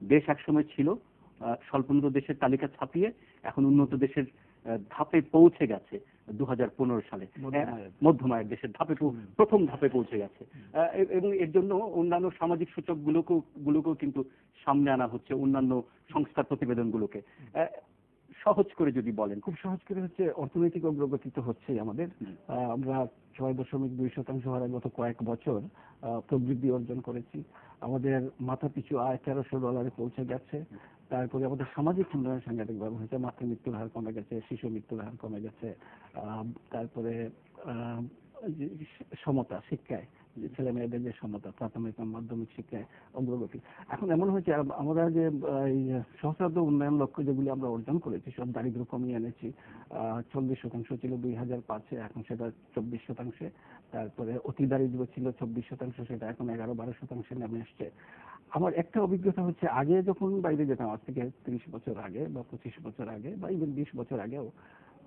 দেশ একসময় ছিল স্বল্পোন্নত দেশের তালিকা ছাপিয়ে এখন উন্নত দেশের ধাপে পৌঁছে গেছে 2015 সালে, মধ্যমায়ের দেশের ধাপে প্রথম ধাপে পৌঁছে গেছে। এবং এর জন্য অন্যান্য সামাজিক সূচকগুলোকেও কিন্তু সামনে আনা হচ্ছে, অন্যান্য সংস্থার প্রতিবেদনগুলোকে। সহজ করে যদি বলেন। খুব সহজ করে হচ্ছে অর্থনৈতিক অগ্রগতি তো হচ্ছেই আমাদের। আমরা 6.2% হারে গত কয়েক বছর প্রবৃদ্ধি অর্জন করেছি। আমাদের মাথা পিছু আয় $1300 পৌঁছে গেছে। তারপরে আমাদের সামাজিক উন্নয়ন সাংঘাতিকভাবে হয়েছে, মাতৃ মৃত্যুর হার কমে গেছে, শিশু মৃত্যুর হার কমে গেছে। তারপরে সমতা শিক্ষায়, ছেলে মেয়েদের যে সমতা, প্রাথমিক মাধ্যমিক শিক্ষায় অগ্রগতি। এখন এমন হয়েছে আমরা যে সহস্রাব্দ উন্নয়ন লক্ষ্য যেগুলি আমরা অর্জন করেছি সব দারিদ্র্য কমিয়ে এনেছি। 40% ছিল 2005-এ, এখন সেটা 24%। তারপরে অতি দারিদ্র্য ছিল 24%, সেটা এখন 11-12% নেমে এসছে। আমার একটা অভিজ্ঞতা হচ্ছে, আগে যখন বাইরে যেতাম, আজ থেকে 30 বছর আগে বা 25 বছর আগে বা ইভেন 20 বছর আগেও,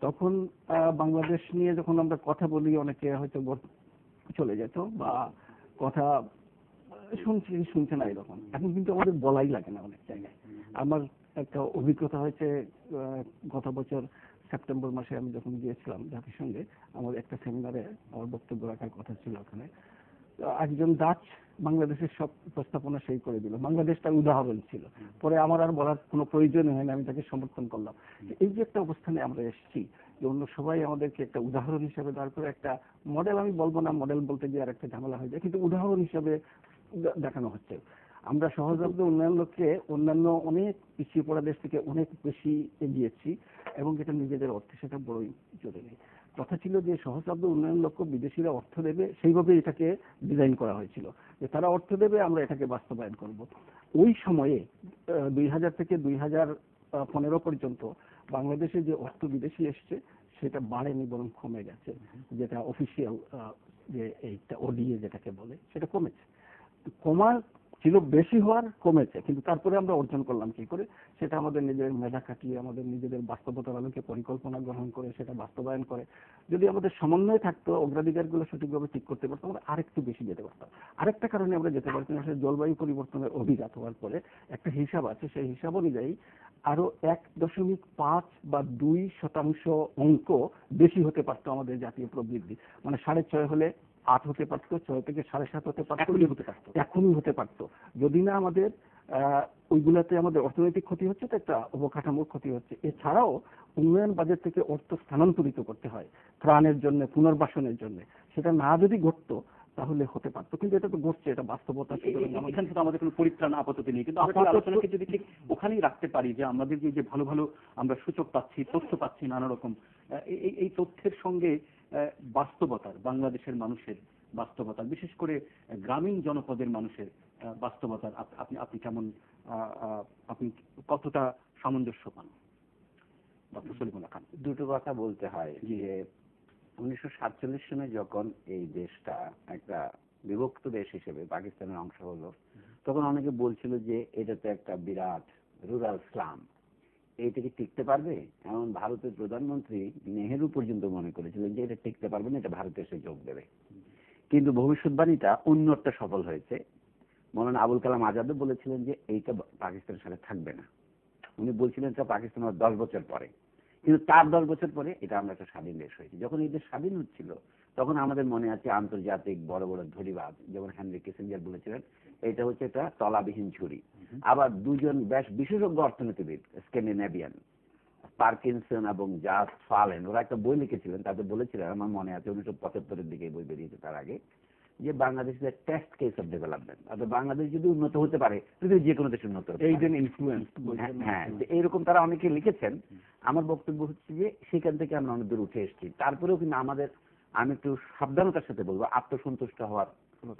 তখন বাংলাদেশ নিয়ে যখন আমরা কথা বলি অনেকে হয়তো চলে যেত বা কথা শুনছে না এরকম। এখন কিন্তু আমাদের বলাই লাগে না অনেক জায়গায়। আমার একটা অভিজ্ঞতা হয়েছে, গত বছর সেপ্টেম্বর মাসে আমি যখন গিয়েছিলাম জাতিসংঘে, আমার একটা সেমিনারে আমার বক্তব্য রাখার কথা ছিল। ওখানে একজন ডাচ বাংলাদেশের সব উপস্থাপনা সেই করে দিল, বাংলাদেশটা উদাহরণ ছিল। পরে আমার আর বলার কোনো প্রয়োজন হয় না, আমি তাকে সমর্থন করলাম। এই যে একটা অবস্থানে আমরা এসেছি, যে অন্য সবাই আমাদেরকে একটা উদাহরণ হিসাবে দাঁড় করে, একটা মডেল আমি বলবো না, মডেল বলতে গিয়ে আর একটা ঝামেলা হয়ে যায়, কিন্তু উদাহরণ হিসাবে দেখানো হচ্ছে। আমরা সহস্রাব্দ উন্নয়ন লক্ষ্যে অন্যান্য অনেক পিছিয়ে পড়া দেশ থেকে অনেক বেশি এগিয়েছি, এবং এটা নিজেদের অর্থে সেটা বড়ই জরুরি। কথা ছিল যে সহস্রাব্দ উন্নয়ন লক্ষ্য বিদেশিরা অর্থ দেবে, সেইভাবে এটাকে ডিজাইন করা হয়েছিল, যে তারা অর্থ দেবে, আমরা এটাকে বাস্তবায়ন করব। ওই সময়ে 2000 থেকে 2015 পর্যন্ত বাংলাদেশে যে অর্থ বিদেশি এসছে সেটা বাড়েনি, বরং কমে গেছে। যেটা অফিসিয়াল যে এইটা ওডিএ যেটাকে বলে, সেটা কমেছে। কমার ছিল, বেশি হওয়ার কমেছে, কিন্তু তারপরে আমরা অর্জন করলাম কি করে? সেটা আমাদের নিজেদের মেধা খাটিয়ে, আমাদের নিজেদের বাস্তবতার আলোকে পরিকল্পনা গ্রহণ করে সেটা বাস্তবায়ন করে। যদি আমাদের সমন্বয় থাকতো, অগ্রাধিকারগুলো সঠিকভাবে ঠিক করতে পারতাম, আমরা আরেকটু বেশি যেতে পারতাম। আরেকটা কারণে আমরা যেতে পারতাম, আসলে জলবায়ু পরিবর্তনের অভিঘাত হওয়ার পরে একটা হিসাব আছে, সেই হিসাব অনুযায়ী আরো 1.5 বা 2% অঙ্ক বেশি হতে পারতো আমাদের জাতীয় প্রবৃদ্ধি। মানে 6.5 হলে 8 হতে পারতো, 6 থেকে 7.5 হতে পারতো, এখনই হতে পারতো, যদি না আমাদের ওইগুলাতে আমাদের অর্থনৈতিক ক্ষতি হচ্ছে, তো একটা অবকাঠামোর ক্ষতি হচ্ছে। এছাড়াও উন্নয়ন বাজেট থেকে অর্থ স্থানান্তরিত করতে হয় ত্রাণের জন্য, পুনর্বাসনের জন্য। সেটা না যদি ঘটতো তাহলে হতে পারতো, কিন্তু এটা তো ঘটছে, এটা বাস্তবতা। এখান থেকে আমাদের কোনো পরিত্রাণ আপাতত নেই, কিন্তু আমরা আলোচনাকে যদি ঠিক ওখানেই রাখতে পারি, যে আমাদের যে ভালো ভালো আমরা সূচক পাচ্ছি, তথ্য পাচ্ছি নানা রকম, এই তথ্যের সঙ্গে বাস্তবতার, বাংলাদেশের মানুষের বাস্তবতা, বিশেষ করে গ্রামীণ জনপদের মানুষের বাস্তবতার আপনি কেমন, আপনি কতটা সামঞ্জস্য পান? ডক্টর সলিমুল্লাহ খান। দুটো কথা বলতে হয়, যে 1947 সনে যখন এই দেশটা একটা বিভক্ত দেশ হিসেবে পাকিস্তানের অংশ হলো, তখন অনেকে বলছিল যে এটা তো একটা বিরাট রুরাল স্লাম, এইটা কি টিকতে পারবে? এমন ভারতের প্রধানমন্ত্রী নেহেরু পর্যন্ত মনে করেছিলেন যে এটা টিকতে পারবে না, এটা ভারতে এসে যোগ দেবে। কিন্তু ভবিষ্যৎবাণীটা অন্যটা সফল হয়েছে। মৌলানা আবুল কালাম আজাদও বলেছিলেন যে এইটা পাকিস্তানের সাথে থাকবে না। উনি বলছিলেন এটা পাকিস্তান 10 বছর পরে, কিন্তু তার 10 বছর পরে এটা আমরা একটা স্বাধীন দেশ হয়েছি। যখন এই দেশ স্বাধীন হচ্ছিল, তখন আমাদের মনে আছে আন্তর্জাতিক বড় বড় ধনীবাদ, যেমন হেনরি কিসিঞ্জার বলেছিলেন এটা হচ্ছে একটা তলাবিহীন ঝুড়ি। আবার দুজন বেশ বিশেষজ্ঞ অর্থনীতিবিদ, স্ক্যান্ডিনেভিয়ান, পার্কিনসন এবং জাস ফালেন, ওরা একটা বই লিখেছিলেন, তাতে বলেছিলেন, আমার মনে আছে 1975-এর দিকে বই বেরিয়েছে, তার আগে, যে Bangladesh is test case of development. অর্থাৎ বাংলাদেশ যদি উন্নত হতে পারে, পৃথিবীর যে কোনো দেশ উন্নত হতে পারে। হ্যাঁ, এইরকম তারা অনেকে লিখেছেন। আমার বক্তব্য হচ্ছে যে সেখান থেকে আমরা অনেক দূর উঠে এসেছি। তারপরেও কিন্তু আমাদের, আমি একটু সাবধানতার সাথে বলবো, আত্মসন্তুষ্ট হওয়ার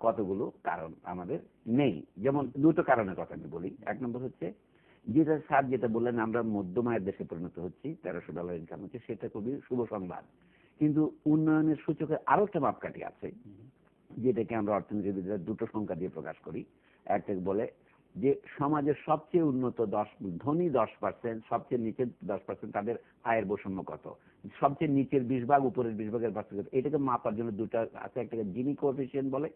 কতগুলো কারণ আমাদের নেই। যেমন দুটো কারণের কথা আমি বলি। এক নম্বর হচ্ছে যেটা স্যার যেটা বললেন, আমরা মধ্যমায়ের দেশে পরিণত হচ্ছি, $1300 ইনকাম হচ্ছে, সেটা খুবই শুভ সংবাদ। কিন্তু উন্নয়নের সূচকের আরো একটা মাপকাঠি আছে, যেটাকে আমরা অর্থনীতিবিদরা দুটো সংখ্যা দিয়ে প্রকাশ করি। একটা বলে যে সমাজের সবচেয়ে উন্নত ধনী 10%, সবচেয়ে নিচের 10% তাদের আয়ের বৈষম্য কত, সবচেয়ে নিচের 20 ভাগ, উপরের 20 ভাগের পার্থক্য। এটাকে মাপার জন্য দুটো আছে, একটাকে জিনি কোএফিসিয়েন্ট বলে,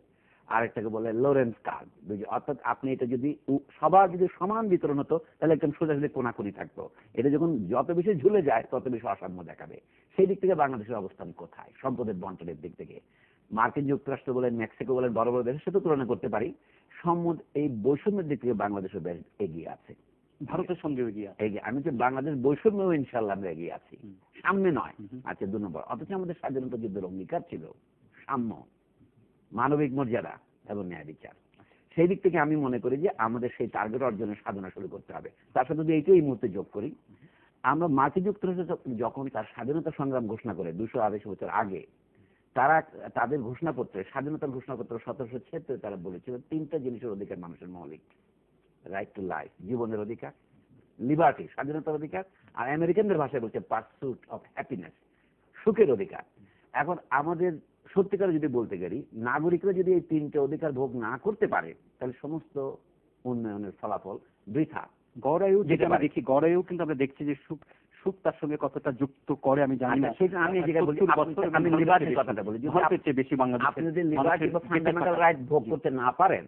আরেকটাকে বলে লোরেন্স কার্ভ। অর্থাৎ আপনি এটা যদি সবার যদি সমান বিতরণ হতো তাহলে একদম সোজাসুজি কোনাকুনি থাকতো। এটা যখন যত বেশি ঝুলে যায় তত বেশি অসাম্য দেখাবে। সেই দিক থেকে বাংলাদেশের অবস্থান কোথায় সম্পদের বন্টনের দিক থেকে? মার্কিন যুক্তরাষ্ট্র বলেন, মেক্সিকো বলেন, বড় বড় দেশের সাথে তুলনা করতে পারি। এই বৈষম্যের দিক থেকে বাংলাদেশের বেশ এগিয়ে আছে, ভারতের সঙ্গে এগিয়ে আছে। আমি যে বাংলাদেশ বৈষম্যও ইনশাল্লাহ আমরা এগিয়ে আছি, সামনে নয়। আচ্ছা 2 নম্বর, অথচ আমাদের স্বাধীনতা যুদ্ধের অঙ্গীকার ছিল সাম্য, মানবিক মর্যাদা এবং ন্যায় বিচার। সেই দিক থেকে আমি মনে করি যে আমাদের সেই টার্গেট অর্জনের সাধনা শুরু করতে হবে। তার সাথে যদি এইটাই এই মুহূর্তে যোগ করি, আমরা মার্কিন যুক্তরাষ্ট্র যখন তার স্বাধীনতা সংগ্রাম ঘোষণা করে 228 বছর আগে, তারা তাদের ঘোষণাপত্রে, স্বাধীনতার ঘোষণাপত্র 1776 তারা বলেছিল 3টা জিনিসের অধিকার মানুষের মৌলিক: রাইট টু লাইফ, জীবনের অধিকার; লিবার্টি, স্বাধীনতার অধিকার; আর আমেরিকানদের ভাষায় বলছে পারসুট অফ হ্যাপিনেস, সুখের অধিকার। এখন আমাদের সত্যিকারে যদি বলতে পারি, নাগরিকরা যদি এই 3টে অধিকার ভোগ না করতে পারে তাহলে সমস্ত উন্নয়নের ফলাফল বৃথা। গড়ায়ু যেটা আমরা দেখি, গড়ায়ু কিন্তু আমরা দেখছি যে সুখ তার সঙ্গে কতটা যুক্ত করে আমি জানি না। সেটা আমি এই জায়গায় বলি, আমি লিবার্টির কথাটা বলি। আপনি যদি লিবার্টি বা ফান্ডামেন্টাল রাইট ভোগ করতে না পারেন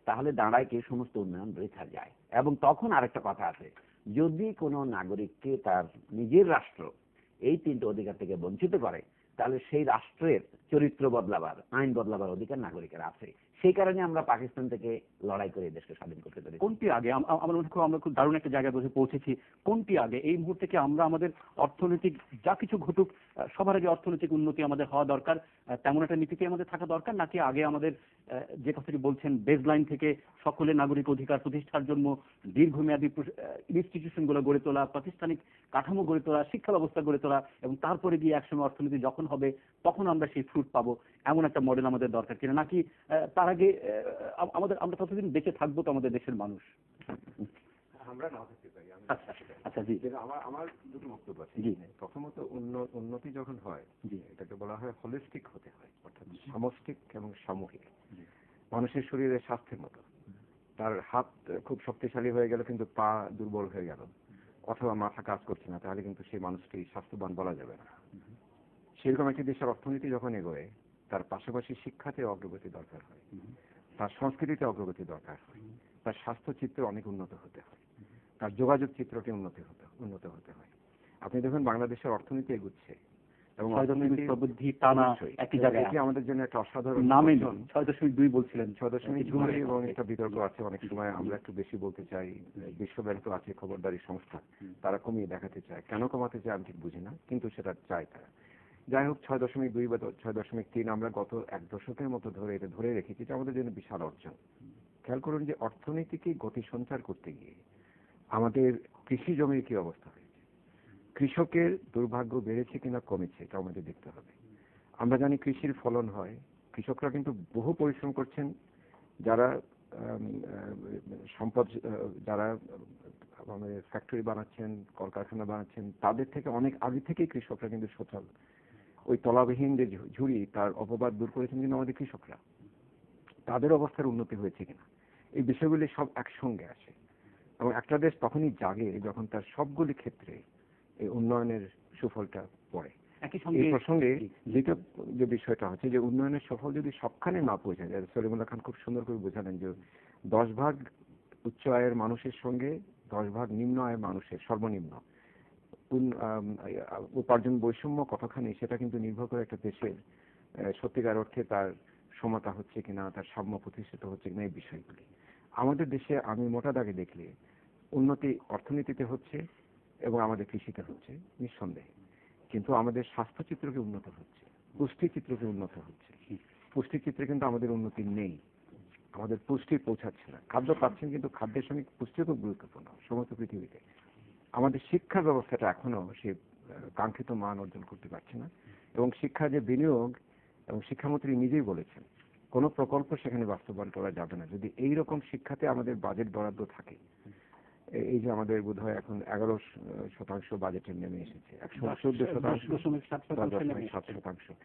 তাহলে দাঁড়ায় কি সমস্ত উন্নয়ন বৃথা যায়। এবং তখন আরেকটা কথা আছে, যদি কোনো নাগরিককে তার নিজের রাষ্ট্র এই 3টে অধিকার থেকে বঞ্চিত করে তাহলে সেই রাষ্ট্রের চরিত্র বদলাবার, আইন বদলাবার অধিকার নাগরিকের আছে। সেই কারণে আমরা পাকিস্তান থেকে লড়াই করে দেশকে স্বাধীন করতে পেরেছি। কোনটি আগে? আমার মনে হয় আমরা খুব দারুণ একটা জায়গায় বসে পৌঁছেছি। কোনটি আগে? এই মুহূর্তে কি আমরা আমাদের অর্থনৈতিক যা কিছু ঘটুক সবার আগে অর্থনৈতিক উন্নতি আমাদের হওয়া দরকার, তেমন একটা নীতিতে আমাদের থাকা দরকার, নাকি আগে আমাদের যে কথাটি বলছেন বেসলাইন থেকে সকলের নাগরিক অধিকার প্রতিষ্ঠার জন্য দীর্ঘমেয়াদী ইনস্টিটিউশনগুলো গড়ে তোলা, প্রাতিষ্ঠানিক কাঠামো গড়ে তোলা, শিক্ষা ব্যবস্থা গড়ে তোলা, এবং তারপরে গিয়ে একসময় অর্থনীতি যখন হবে তখন আমরা সেই ফ্রুট পাবো, এমন একটা মডেল আমাদের দরকার কিনা? নাকি তার আগে আমরা ততদিন বেঁচে থাকবো তো আমাদের দেশের মানুষ? আমরা না হতে পারি। আচ্ছা জি, আমার দুটো বক্তব্য আছে। জি। প্রথমত, উন্নতি যখন হয় জি, এটাকে বলা হয় হোলিস্টিক হতে হয়, অর্থাৎ সামষ্টিক এবং সামূহিক। মানুষের শরীরের স্বাস্থ্যের মতো, তার হাত খুব শক্তিশালী হয়ে গেল কিন্তু পা দুর্বল হয়ে গেল, অথবা মাথা কাজ করছে না, তাহলে কিন্তু সেই মানুষটি স্বাস্থ্যবান বলা যাবে না। সেরকম একটি দেশের অর্থনীতি যখন এগোয় তার পাশাপাশি শিক্ষাতে অগ্রগতি দরকার হয়, তার সংস্কৃতিতে অগ্রগতি দরকার হয়, তার স্বাস্থ্য চিত্র অনেক উন্নত হতে হয়, তার যোগাযোগ চিত্রটি উন্নত হতে হয়। আপনি দেখুন বাংলাদেশের অর্থনীতি এগুচ্ছে এবং প্রবৃদ্ধি টানা একই জায়গায়, এটি আমাদের জন্য একটা অসাধারণ নামে 6.2 বলছিলেন, 6.2, এবং একটা বিতর্ক আছে। অনেক সময় আমরা একটু বেশি বলতে চাই, বিশ্বব্যাংক তো আছে খবরদারি সংস্থা, তারা কমিয়ে দেখাতে চায়। কেন কমাতে চায় আমি ঠিক বুঝি না, কিন্তু সেটা চায় তারা। যাই হোক, 6.2 বা 6.3 আমরা গত 1 দশকের মতো ধরে এটা ধরে রেখেছি, এটা আমাদের জন্য বিশাল অর্জন। খেয়াল করুন যে অর্থনীতিকে গতি সঞ্চার করতে গিয়ে আমাদের কৃষি জমির কি অবস্থা হয়েছে, কৃষকের দুর্ভাগ্য বেড়েছে কিনা কমেছে, এটা আমাদের দেখতে হবে। আমরা জানি কৃষির ফলন হয়, কৃষকরা কিন্তু বহু পরিশ্রম করছেন। যারা সম্পদ, যারা আমাদের ফ্যাক্টরি বানাচ্ছেন, কলকারখানা বানাচ্ছেন, তাদের থেকে অনেক আগে থেকেই কৃষকরা কিন্তু সচল। ওই তলাবিহীন যে ঝুড়ি, তার অপবাদ দূর করেছেন কিন্তু আমাদের কৃষকরা। তাদের অবস্থার উন্নতি হয়েছে কিনা, এই বিষয়গুলি সব একসঙ্গে আসে। এবং একটা দেশ তখনই জাগে যখন তার সবগুলি ক্ষেত্রে এই উন্নয়নের সুফলটা পড়ে। এই প্রসঙ্গে দ্বিতীয় যে বিষয়টা হচ্ছে যে উন্নয়নের সফল যদি সবখানে না পৌঁছে যায়, সলিমুল্লাহ খান খুব সুন্দর করে বোঝালেন যে 10 ভাগ উচ্চ আয়ের মানুষের সঙ্গে 10 ভাগ নিম্ন আয়ের মানুষের সর্বনিম্ন উপার্জন বৈষম্য কতখানি, সেটা কিন্তু নির্ভর করে একটা দেশের সত্যিকার অর্থে তার সমতা হচ্ছে কিনা, তার সাম্য প্রতিষ্ঠিত হচ্ছে কিনা, এই বিষয়গুলি। আমাদের দেশে আমি মোটা দাগে দেখলে উন্নতি অর্থনীতিতে হচ্ছে এবং আমাদের কৃষিতে হচ্ছে নিঃসন্দেহে, কিন্তু আমাদের স্বাস্থ্যচিত্রকে উন্নত হচ্ছে, পুষ্টিচিত্রকে উন্নত হচ্ছে। পুষ্টিচিত্রে কিন্তু আমাদের উন্নতি নেই, আমাদের পুষ্টি পৌঁছাচ্ছে না। খাদ্য পাচ্ছেন কিন্তু খাদ্যের সঙ্গে পুষ্টিও খুব গুরুত্বপূর্ণ সমস্ত পৃথিবীতে। আমাদের শিক্ষা ব্যবস্থাটা এখনো সে কাঙ্ক্ষিত মান অর্জন করতে পারছে না, এবং শিক্ষা যে বিনিয়োগ, এবং শিক্ষামন্ত্রী নিজেই বলেছেন কোনো প্রকল্প সেখানে বাস্তবায়ন করা যাবে না যদি এই রকম শিক্ষাতে আমাদের বাজেট বরাদ্দ থাকে। এই যে আমাদের বোধহয় এখন 11% বাজেটে নেমে এসেছে, 114.7%।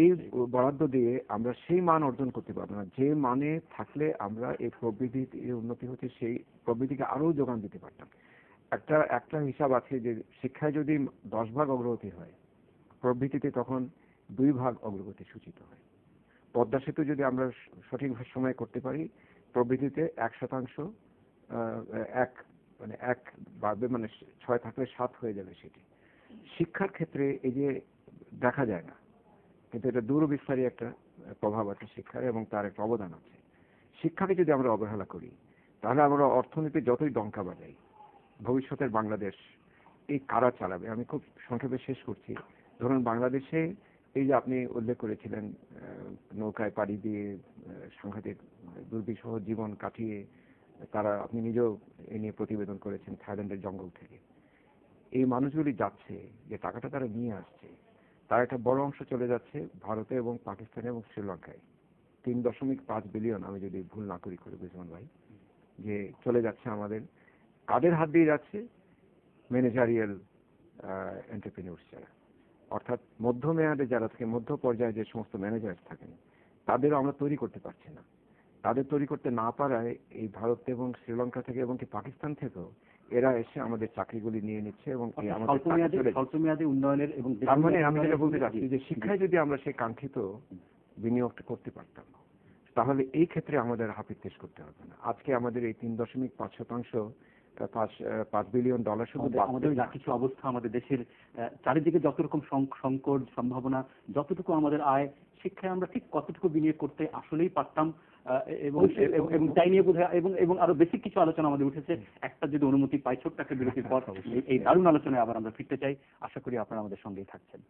এই বরাদ্দ দিয়ে আমরা সেই মান অর্জন করতে পারবো না যে মানে থাকলে আমরা এই প্রবৃদ্ধির উন্নতি হচ্ছে সেই প্রবৃদ্ধিকে আরো যোগান দিতে পারতাম। একটা হিসাব আছে যে শিক্ষায় যদি 10 ভাগ অগ্রগতি হয়, প্রবৃদ্ধিতে তখন 2 ভাগ অগ্রগতি সূচিত হয়। পদ্মা সেতু যদি আমরা সঠিক সময়ে করতে পারি, প্রবৃদ্ধিতে 1% এক বাড়বে, মানে 6 থাকলে 7 হয়ে যাবে সেটি। শিক্ষার ক্ষেত্রে এই যে দেখা যায় না, কিন্তু এটা দূরবিস্তারী একটা প্রভাব আছে শিক্ষার, এবং তার একটা অবদান আছে। শিক্ষাকে যদি আমরা অবহেলা করি, তাহলে আমরা অর্থনীতি যতই ডঙ্কা বাজাই, ভবিষ্যতের বাংলাদেশ এই কারা চালাবে? আমি খুব সংক্ষেপে শেষ করছি। ধরুন বাংলাদেশে এই যে আপনি উল্লেখ করেছিলেন, নৌকায় পাড়ি দিয়ে সাংঘাতিক দুর্বিষহ জীবন কাটিয়ে তারা, আপনি নিজেও এ নিয়ে প্রতিবেদন করেছেন থাইল্যান্ডের জঙ্গল থেকে। এই মানুষগুলি যাচ্ছে, যে টাকাটা তারা নিয়ে আসছে, তার একটা বড় অংশ চলে যাচ্ছে ভারতে এবং পাকিস্তানে এবং শ্রীলঙ্কায়। 3.5 বিলিয়ন, আমি যদি ভুল না করি করে বুঝবেন ভাই, যে চলে যাচ্ছে আমাদের। কাদের হাত দিয়ে যাচ্ছে? ম্যানেজারিয়াল এন্টারপ্রেনিউরস যারা, অর্থাৎ মধ্যমেয়াদে যারা থাকে, মধ্য পর্যায়ে যে সমস্ত ম্যানেজার থাকেন, তাদেরও আমরা তৈরি করতে পারছি না। তাদের তৈরি করতে না পারায় এই ভারত এবং শ্রীলঙ্কা থেকে এবং কি পাকিস্তান থেকেও এরা এসে আমাদের চাকরিগুলি নিয়ে নিচ্ছে এবং স্বল্পমেয়াদী উন্নয়নের, এবং তার মানে আমি যেটা বলতে চাচ্ছি যে শিক্ষায় যদি আমরা সেই কাঙ্ক্ষিত বিনিয়োগটা করতে পারতাম, তাহলে এই ক্ষেত্রে আমাদের হাপিত্তেশ করতে হবে না। আজকে আমাদের এই 3.5% $5 বিলিয়ন শুধু আমাদের যা কিছু অবস্থা, আমাদের দেশের চারিদিকে যত রকম সংকট সম্ভাবনা, যতটুকু আমাদের আয়, শিক্ষায় আমরা ঠিক কতটুকু বিনিয়োগ করতে আসলেই পারতাম, এবং তাই নিয়ে বোধহয় এবং আরো বেশি কিছু আলোচনা আমাদের উঠেছে। একটা যদি অনুমতি পাই, ছোট্ট একটা বিরতির পর এই দারুণ আলোচনায় আবার আমরা ফিরতে চাই। আশা করি আপনারা আমাদের সঙ্গেই থাকছেন।